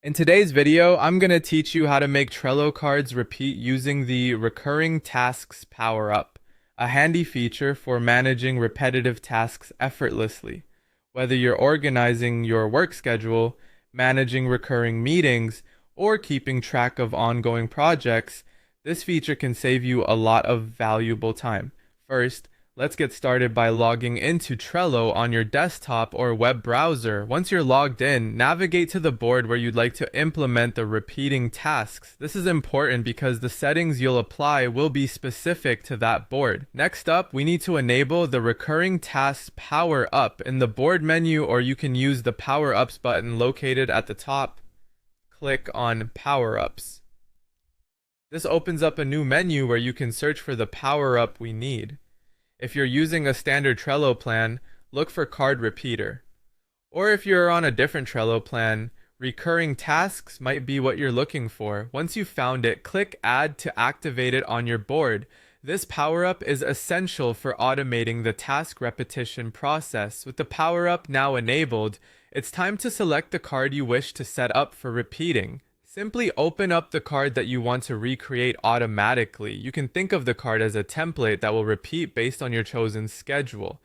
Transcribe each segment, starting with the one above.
In today's video, I'm going to teach you how to make Trello cards repeat using the Recurring Tasks Power-Up, a handy feature for managing repetitive tasks effortlessly. Whether you're organizing your work schedule, managing recurring meetings, or keeping track of ongoing projects, this feature can save you a lot of valuable time. First, let's get started by logging into Trello on your desktop or web browser. Once you're logged in, navigate to the board where you'd like to implement the repeating tasks. This is important because the settings you'll apply will be specific to that board. Next up, we need to enable the Recurring Tasks Power Up in the board menu, or you can use the Power Ups button located at the top. Click on Power Ups. This opens up a new menu where you can search for the power up we need. If you're using a standard Trello plan, look for Card Repeater. Or if you're on a different Trello plan, Recurring Tasks might be what you're looking for. Once you've found it, click Add to activate it on your board. This power-up is essential for automating the task repetition process. With the power-up now enabled, it's time to select the card you wish to set up for repeating. Simply open up the card that you want to recreate automatically. You can think of the card as a template that will repeat based on your chosen schedule.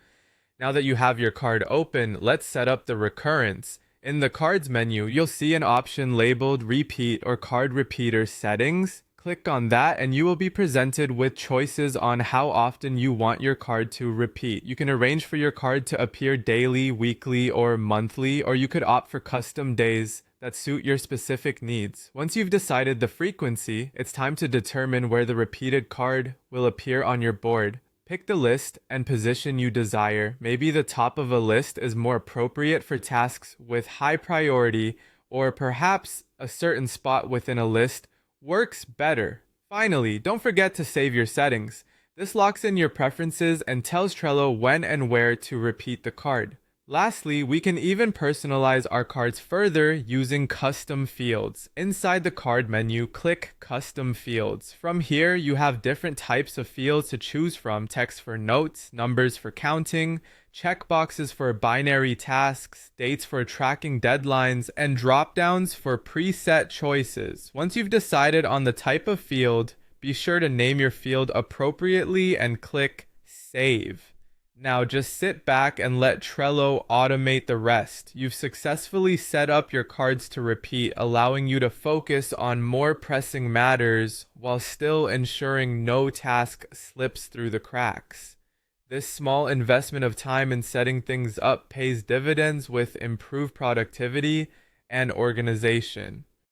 Now that you have your card open, let's set up the recurrence. In the cards menu, you'll see an option labeled Repeat or Card Repeater Settings. Click on that and you will be presented with choices on how often you want your card to repeat. You can arrange for your card to appear daily, weekly, or monthly, or you could opt for custom days that suit your specific needs. Once you've decided the frequency, it's time to determine where the repeated card will appear on your board. Pick the list and position you desire. Maybe the top of a list is more appropriate for tasks with high priority, or perhaps a certain spot within a list works better. Finally, don't forget to save your settings. This locks in your preferences and tells Trello when and where to repeat the card. Lastly, we can even personalize our cards further using custom fields. Inside the card menu, click Custom Fields. From here, you have different types of fields to choose from: text for notes, numbers for counting, checkboxes for binary tasks, dates for tracking deadlines, and drop-downs for preset choices. Once you've decided on the type of field, be sure to name your field appropriately and click Save. Now just sit back and let Trello automate the rest. You've successfully set up your cards to repeat, allowing you to focus on more pressing matters while still ensuring no task slips through the cracks. This small investment of time in setting things up pays dividends with improved productivity and organization.